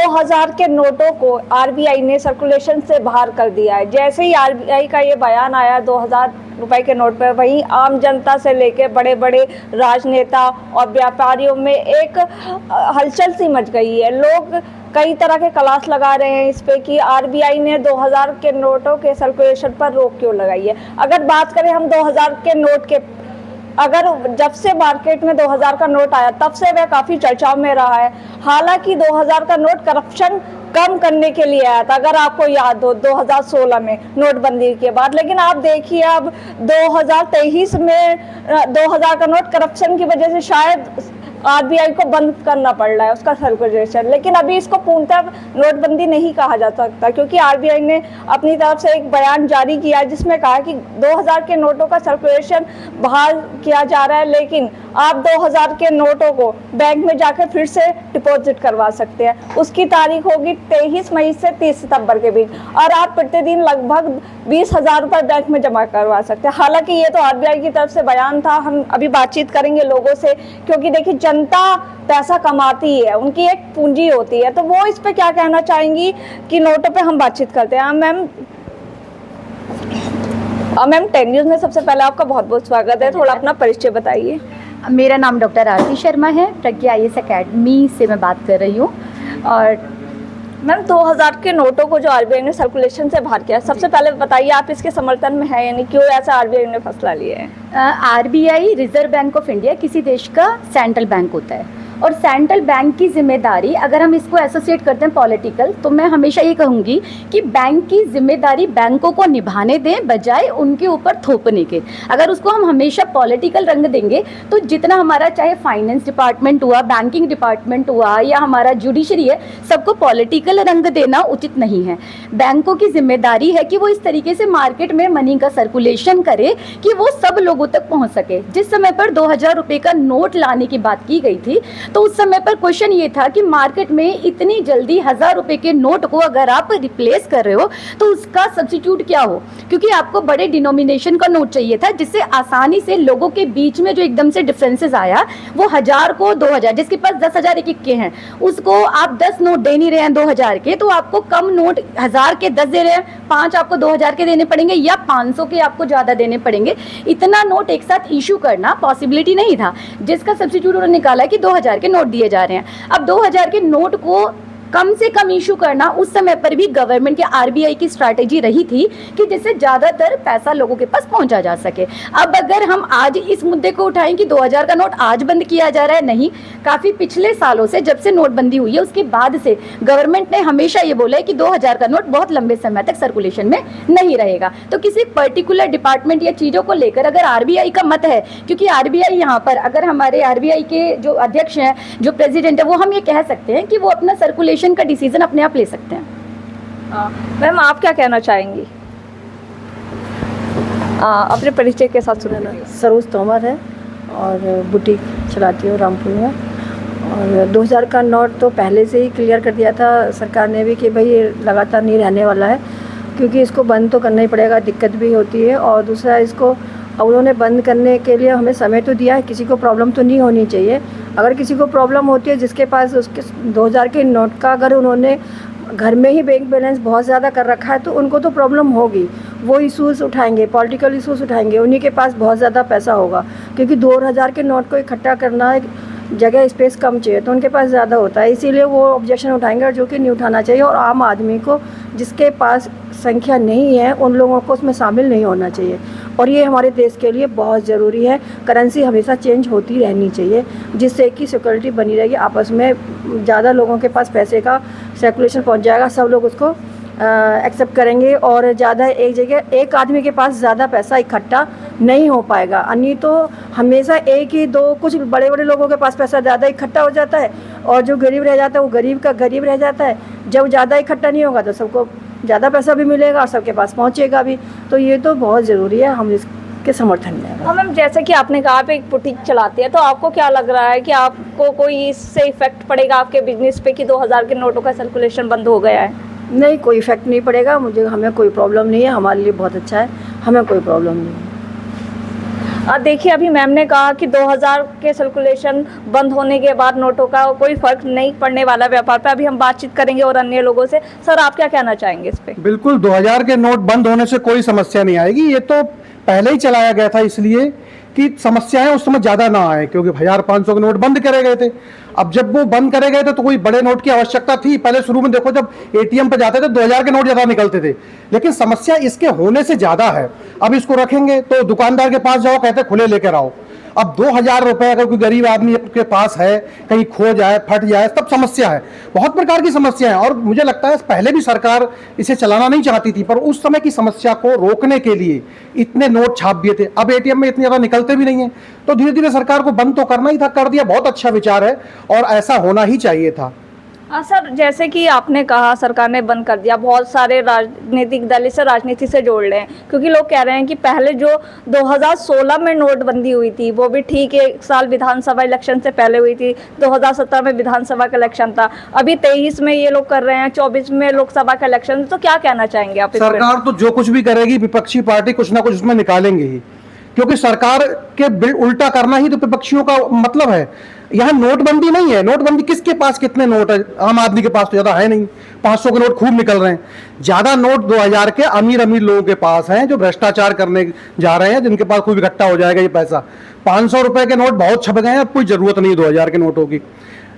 2000 के नोटों को आरबीआई ने सर्कुलेशन से बाहर कर दिया है। जैसे ही आरबीआई का ये बयान आया 2000 रुपए के नोट पर, वहीं आम जनता से लेकर बड़े बड़े राजनेता और व्यापारियों में एक हलचल सी मच गई है। लोग कई तरह के कलास लगा रहे हैं इस पे कि आरबीआई ने 2000 के नोटों के सर्कुलेशन पर रोक क्यों लगाई है। अगर बात करें हम 2000 के नोट के, अगर जब से मार्केट में 2000 का नोट आया तब से वह काफ़ी चर्चाओं में रहा है। हालांकि 2000 का नोट करप्शन कम करने के लिए आया था, अगर आपको याद हो 2016 में नोटबंदी के बाद। लेकिन आप देखिए अब 2023 में 2000 का नोट करप्शन की वजह से शायद आरबीआई को बंद करना पड़ रहा है उसका सर्कुलेशन। लेकिन अभी इसको पूर्णतः नोटबंदी नहीं कहा जा सकता, क्योंकि आरबीआई ने अपनी तरफ से एक बयान जारी किया जिसमें कहा कि 2000 के नोटों का सर्कुलेशन बहाल किया जा रहा है, लेकिन आप 2000 के नोटों को बैंक में जाकर फिर से डिपॉजिट करवा सकते हैं। उसकी तारीख होगी 23 मई से 30 सितंबर के बीच, और आप प्रतिदिन लगभग 20,000 रुपये बैंक में जमा करवा सकते हैं। हालांकि ये तो आरबीआई की तरफ से बयान था, हम अभी बातचीत करेंगे लोगों से, क्योंकि देखिए जनता पैसा कमाती है, उनकी एक पूंजी होती है, तो वो इस पे क्या कहना चाहेंगी कि नोटों पे हम बातचीत करते हैं। मैम 10 न्यूज़ में सबसे पहले आपका बहुत बहुत स्वागत है। थोड़ा अपना परिचय बताइए। मेरा नाम डॉक्टर आरती शर्मा है, प्रज्ञा आईएएस एकेडमी से मैं बात कर रही हूँ। और मैम 2000 के नोटों को जो आरबीआई ने सर्कुलेशन से बाहर किया, सबसे पहले बताइए आप इसके समर्थन में है, यानी क्यों ऐसा आरबीआई ने फैसला लिया है। RBI reserve bank of India किसी देश का सेंट्रल बैंक होता है, और सेंट्रल बैंक की जिम्मेदारी, अगर हम इसको एसोसिएट करते हैं पॉलिटिकल, तो मैं हमेशा ये कहूँगी कि बैंक की जिम्मेदारी बैंकों को निभाने दें बजाय उनके ऊपर थोपने के। अगर उसको हम हमेशा पॉलिटिकल रंग देंगे तो जितना हमारा चाहे फाइनेंस डिपार्टमेंट हुआ, बैंकिंग डिपार्टमेंट हुआ, या हमारा जुडिशरी है, सबको पॉलिटिकल रंग देना उचित नहीं है। बैंकों की जिम्मेदारी है कि वो इस तरीके से मार्केट में मनी का सर्कुलेशन करे कि वो सब लोगों तक पहुँच सके। जिस समय पर 2000 रुपये का नोट लाने की बात की गई थी, तो उस समय पर क्वेश्चन ये था कि मार्केट में इतनी जल्दी 1000 रुपए के नोट को अगर आप रिप्लेस कर रहे हो तो उसका सब्स्टिट्यूट क्या हो, क्योंकि आपको बड़े डिनोमिनेशन का नोट चाहिए था, जिससे आसानी से लोगों के बीच में जो एकदम से डिफरेंसेस आया, वो 1000 को 2000, जिसके पास 10,000 एक के हैं, उसको आप 10 नोट दे नहीं रहे हैं 2000 के, तो आपको कम नोट 1000 के 10 दे रहे हैं, 5 आपको 2000 के देने पड़ेंगे, या 500 के आपको ज़्यादा देने पड़ेंगे। इतना नोट एक साथ इशू करना पॉसिबिलिटी नहीं था, जिसका सब्स्टिट्यूट उन्होंने निकाला कि 2000 के नोट दिए जा रहे हैं। अब 2000 के नोट को कम से कम इशू करना उस समय पर भी गवर्नमेंट के आरबीआई की स्ट्रैटेजी रही थी कि जिससे ज़्यादातर पैसा लोगों के पास पहुंचा जा सके। अब अगर हम आज इस मुद्दे को उठाएं कि 2000 का नोट आज बंद किया जा रहा है, नहीं, काफ़ी पिछले सालों से, जब से नोटबंदी हुई है उसके बाद से गवर्नमेंट ने हमेशा ये बोला है कि 2000 का नोट बहुत लंबे समय तक सर्कुलेशन में नहीं रहेगा। तो किसी पर्टिकुलर डिपार्टमेंट या चीज़ों को लेकर अगर आरबीआई का मत है, क्योंकि आरबीआई यहाँ पर, अगर हमारे आरबीआई के जो अध्यक्ष हैं, जो प्रेसिडेंट है, वो हम ये कह सकते हैं कि वो अपना सर्कुलेशन का डिसीजन अपने आप ले सकते हैं। मैम आप क्या कहना चाहेंगी? अपने परिचय के साथ सुनाना। सरोज तोमर है और बुटीक चलाती हूँ रामपुर में। और 2000 का नोट तो पहले से ही क्लियर कर दिया था सरकार ने भी कि भाई ये लगातार नहीं रहने वाला है, क्योंकि इसको बंद तो करना ही पड़ेगा, दिक्कत भी होती है। और दूसरा, इसको अब उन्होंने बंद करने के लिए हमें समय तो दिया है, किसी को प्रॉब्लम तो नहीं होनी चाहिए। अगर किसी को प्रॉब्लम होती है, जिसके पास उसके 2000 के नोट का अगर उन्होंने घर में ही बैंक बैलेंस बहुत ज़्यादा कर रखा है, तो उनको तो प्रॉब्लम होगी, वो इश्यूज़ उठाएंगे, पॉलिटिकल इश्यूज़ उठाएंगे, उन्हीं के पास बहुत ज़्यादा पैसा होगा, क्योंकि 2000 के नोट को इकट्ठा करना जगह स्पेस कम चाहिए, तो उनके पास ज़्यादा होता है, इसीलिए वो ऑब्जेक्शन उठाएंगे, और जो कि नहीं उठाना चाहिए। और आम आदमी को, जिसके पास संख्या नहीं है, उन लोगों को उसमें शामिल नहीं होना चाहिए। और ये हमारे देश के लिए बहुत ज़रूरी है। करेंसी हमेशा चेंज होती रहनी चाहिए, जिससे कि सिक्योरिटी बनी रहेगी, आपस में ज़्यादा लोगों के पास पैसे का सर्कुलेशन पहुंच जाएगा, सब लोग उसको एक्सेप्ट करेंगे, और ज़्यादा एक जगह एक आदमी के पास ज़्यादा पैसा इकट्ठा नहीं हो पाएगा। नहीं तो हमेशा एक ही दो, कुछ बड़े बड़े लोगों के पास पैसा ज़्यादा इकट्ठा हो जाता है, और जो गरीब रह जाता है वो गरीब का गरीब रह जाता है। जब ज़्यादा इकट्ठा नहीं होगा तो सबको ज़्यादा पैसा भी मिलेगा और सबके पास पहुँचेगा भी। तो ये तो बहुत ज़रूरी है, हम इसके समर्थन में हैं। हाँ मैम, जैसे कि आपने कहा आप एक बुटीक चलाती है, तो आपको क्या लग रहा है कि आपको कोई इससे इफेक्ट पड़ेगा आपके बिजनेस पे कि 2000 के नोटों का सर्कुलेशन बंद हो गया है? नहीं, कोई इफेक्ट नहीं पड़ेगा, हमें कोई प्रॉब्लम नहीं है, हमारे लिए बहुत अच्छा है, हमें कोई प्रॉब्लम नहीं है। देखिए अभी मैम ने कहा कि 2000 के सर्कुलेशन बंद होने के बाद नोटों का कोई फर्क नहीं पड़ने वाला व्यापार पे। अभी हम बातचीत करेंगे और अन्य लोगों से। सर आप क्या कहना चाहेंगे इस पे? बिल्कुल 2000 के नोट बंद होने से कोई समस्या नहीं आएगी। ये तो पहले ही चलाया गया था इसलिए कि समस्याएं उस समय ज़्यादा ना आए, क्योंकि 1500 के नोट बंद करे गए थे। अब जब वो बंद करे गए थे तो कोई बड़े नोट की आवश्यकता थी। पहले शुरू में देखो, जब एटीएम पे जाते थे 2000 के नोट ज़्यादा निकलते थे, लेकिन समस्या इसके होने से ज़्यादा है। अब इसको रखेंगे तो दुकानदार के पास जाओ, कहते खुले लेकर आओ। अब 2000 रुपए अगर कोई गरीब आदमी के पास है, कहीं खो जाए, फट जाए, तब समस्या है। बहुत प्रकार की समस्या है और मुझे लगता है पहले भी सरकार इसे चलाना नहीं चाहती थी, पर उस समय की समस्या को रोकने के लिए इतने नोट छाप दिए थे। अब एटीएम में इतने ज़्यादा निकलते भी नहीं है, तो धीरे धीरे सरकार को बंद तो करना ही था, कर दिया। बहुत अच्छा विचार है और ऐसा होना ही चाहिए था। सर जैसे कि आपने कहा सरकार ने बंद कर दिया, बहुत सारे राजनीतिक दल इसे राजनीति से जोड़ रहे हैं, क्योंकि लोग कह रहे हैं कि पहले जो 2016 में नोटबंदी हुई थी वो भी ठीक है, 1 साल विधानसभा इलेक्शन से पहले हुई थी। 2017 में विधानसभा का इलेक्शन था, अभी 23 में ये लोग कर रहे हैं, 24 में लोकसभा का इलेक्शन। तो क्या कहना चाहेंगे आप इस पे? सरकार तो जो कुछ भी करेगी, विपक्षी पार्टी कुछ ना कुछ उसमें निकालेंगे ही, क्योंकि सरकार के उल्टा करना ही तो विपक्षियों का मतलब है। यहाँ नोटबंदी नहीं है। नोटबंदी किसके पास कितने नोट है? आम आदमी के पास तो ज़्यादा है नहीं। 500 के नोट खूब निकल रहे हैं। ज़्यादा नोट 2000 के अमीर लोगों के पास हैं, जो भ्रष्टाचार करने जा रहे हैं, जिनके पास खूब इकट्ठा हो जाएगा ये पैसा। 500 रुपए के नोट बहुत छप गए हैं, अब कोई ज़रूरत नहीं 2000 के नोटों की।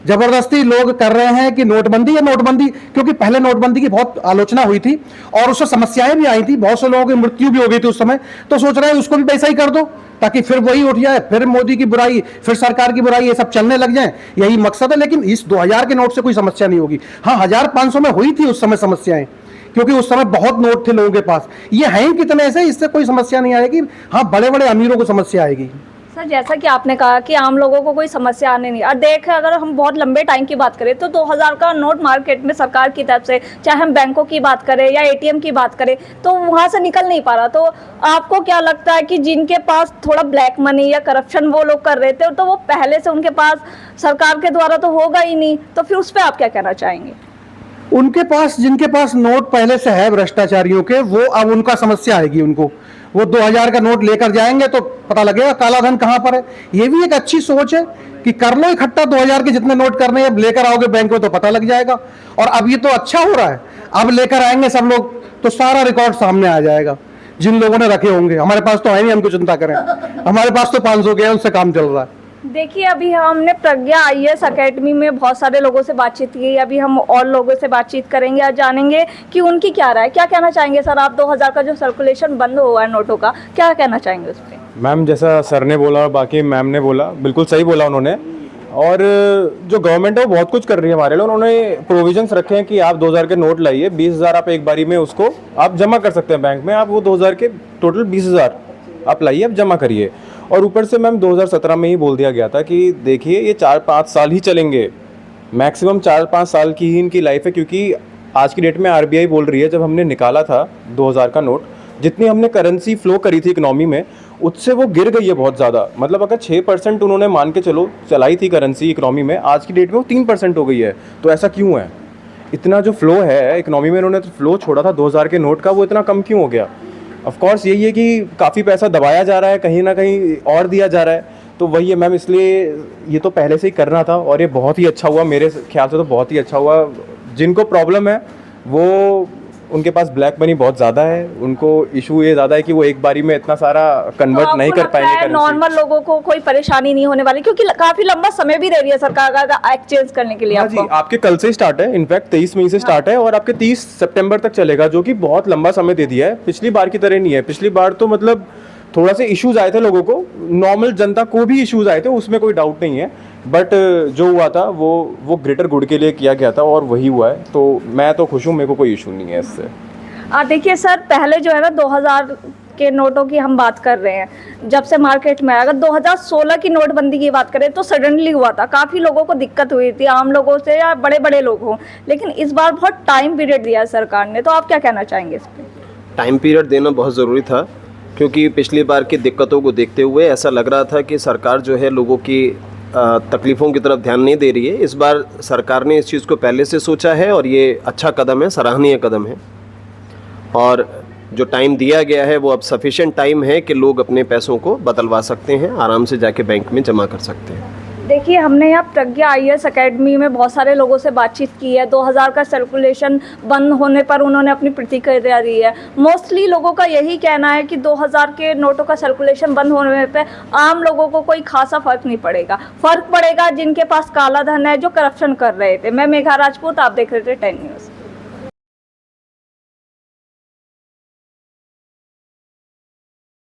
जबरदस्ती लोग कर रहे हैं कि नोटबंदी है नोटबंदी, क्योंकि पहले नोटबंदी की बहुत आलोचना हुई थी और उससे समस्याएं भी आई थी, बहुत से लोगों की मृत्यु भी हो गई थी उस समय। तो सोच रहे हैं उसको भी वैसा ही कर दो, ताकि फिर वही उठ जाए, फिर मोदी की बुराई, फिर सरकार की बुराई, ये सब चलने लग जाए। यही मकसद है। लेकिन इस 2000 के नोट से कोई समस्या नहीं होगी। हाँ, 1500 में हुई थी उस समय समस्याएं, क्योंकि उस समय बहुत नोट थे लोगों के पास। ये हैं कितने से, इससे कोई समस्या नहीं आएगी। हाँ, बड़े बड़े अमीरों को समस्या आएगी। सर जैसा कि आपने कहा कि आम लोगों को कोई समस्या आने नहीं। और देखें अगर हम बहुत लंबे टाइम की बात करें तो 2000 का नोट मार्केट में सरकार की तरफ से, चाहे हम बैंकों की बात करें या एटीएम की बात करें, तो वहाँ से निकल नहीं पा रहा। तो आपको क्या लगता है कि जिनके पास थोड़ा ब्लैक मनी या करप्शन वो लोग कर रहे थे, तो वो पहले से उनके पास सरकार के द्वारा तो होगा ही नहीं, तो फिर उस पर आप क्या कहना चाहेंगे? उनके पास, जिनके पास नोट पहले से है भ्रष्टाचारियों के, वो अब उनका समस्या आएगी उनको। वो 2000 का नोट लेकर जाएंगे तो पता लगेगा काला धन कहाँ पर है। ये भी एक अच्छी सोच है कि कर लो इकट्ठा 2000 के जितने नोट करने हैं, लेकर आओगे बैंक में तो पता लग जाएगा। और अब ये तो अच्छा हो रहा है, अब लेकर आएंगे सब लोग तो सारा रिकॉर्ड सामने आ जाएगा, जिन लोगों ने रखे होंगे। हमारे पास तो है नहीं, हम क्यों चिंता करें, हमारे पास तो 500 के हैं, उनसे काम चल रहा है। देखिए अभी हमने प्रज्ञा आईएएस एकेडमी में बहुत सारे लोगों से बातचीत की। अभी हम और लोगों से बातचीत करेंगे और जानेंगे कि उनकी क्या राय, क्या कहना चाहेंगे। सर आप 2000 का जो सर्कुलेशन बंद हुआ है नोटों का, क्या कहना चाहेंगे उस पर? मैम जैसा सर ने बोला और बाकी मैम ने बोला, बिल्कुल सही बोला उन्होंने। और जो गवर्नमेंट है वो बहुत कुछ कर रही है हमारे लिए। उन्होंने प्रोविजंस रखे हैं कि आप 2000 के नोट लाइए, 20,000 आप एक बारी में उसको आप जमा कर सकते हैं बैंक में। आप वो 2000 के टोटल 20,000 आप लाइए, आप जमा करिए। और ऊपर से मैम 2017 में ही बोल दिया गया था कि देखिए ये 4-5 साल ही चलेंगे, मैक्सिमम 4-5 साल की ही इनकी लाइफ है। क्योंकि आज की डेट में आरबीआई बोल रही है, जब हमने निकाला था 2000 का नोट, जितनी हमने करेंसी फ्लो करी थी इकोनॉमी में, उससे वो गिर गई है बहुत ज़्यादा। मतलब अगर 6% उन्होंने मान के चलो चलाई थी करेंसी इकोनॉमी में, आज की डेट में वो 3% हो गई है। तो ऐसा क्यों है? इतना जो फ्लो है इकोनॉमी में, उन्होंने फ्लो छोड़ा था 2000 के नोट का, वो इतना कम क्यों हो गया? ऑफ कोर्स यही है कि काफ़ी पैसा दबाया जा रहा है, कहीं ना कहीं और दिया जा रहा है। तो वही है मैम, इसलिए ये तो पहले से ही करना था और ये बहुत ही अच्छा हुआ, मेरे ख्याल से तो बहुत ही अच्छा हुआ। जिनको प्रॉब्लम है वो, उनके पास ब्लैक मनी बहुत ज़्यादा है, उनको इशू ये ज़्यादा है कि वो एक बारी में इतना सारा कन्वर्ट तो नहीं कर पाएंगे। नॉर्मल लोगों को कोई परेशानी नहीं होने वाली, क्योंकि काफी लंबा समय भी दे रही है सरकार का एक्सचेंज करने के लिए। हाँ जी, आपके कल से स्टार्ट है, इनफैक्ट 23 मई से स्टार्ट है और आपके 30 सितंबर तक चलेगा, जो कि बहुत लंबा समय दे दिया है। पिछली बार की तरह नहीं है। पिछली बार तो मतलब थोड़ा से इश्यूज आए थे लोगों को, नॉर्मल जनता को भी इश्यूज आए थे, उसमें कोई डाउट नहीं है। बट जो हुआ था वो ग्रेटर गुड के लिए किया गया था और वही हुआ है। तो मैं तो खुश हूँ, मेरे को कोई इशू नहीं है इससे। देखिए सर, पहले जो है ना 2000 के नोटों की हम बात कर रहे हैं, जब से मार्केट में आया। अगर 2016 की नोटबंदी की बात करें तो सडनली हुआ था, काफ़ी लोगों को दिक्कत हुई थी, आम लोगों से या बड़े बड़े लोग हों। लेकिन इस बार बहुत टाइम पीरियड दिया है सरकार ने, तो आप क्या कहना चाहेंगे इस पर? टाइम पीरियड देना बहुत ज़रूरी था, क्योंकि पिछली बार की दिक्कतों को देखते हुए ऐसा लग रहा था कि सरकार जो है लोगों की तकलीफ़ों की तरफ ध्यान नहीं दे रही है। इस बार सरकार ने इस चीज़ को पहले से सोचा है और ये अच्छा कदम है, सराहनीय कदम है। और जो टाइम दिया गया है वो अब सफिशिएंट टाइम है कि लोग अपने पैसों को बदलवा सकते हैं, आराम से जाके बैंक में जमा कर सकते हैं। देखिए, हमने यहाँ प्रज्ञा IAS अकेडमी में बहुत सारे लोगों से बातचीत की है। 2000 का सर्कुलेशन बंद होने पर उन्होंने अपनी प्रतिक्रिया दी है। मोस्टली लोगों का यही कहना है कि 2000 के नोटों का सर्कुलेशन बंद होने पे आम लोगों को कोई खासा फर्क नहीं पड़ेगा। फर्क पड़ेगा जिनके पास काला धन है, जो करप्शन कर रहे थे। मैं मेघा राजपूत, आप देख रहे थे 10 न्यूज़।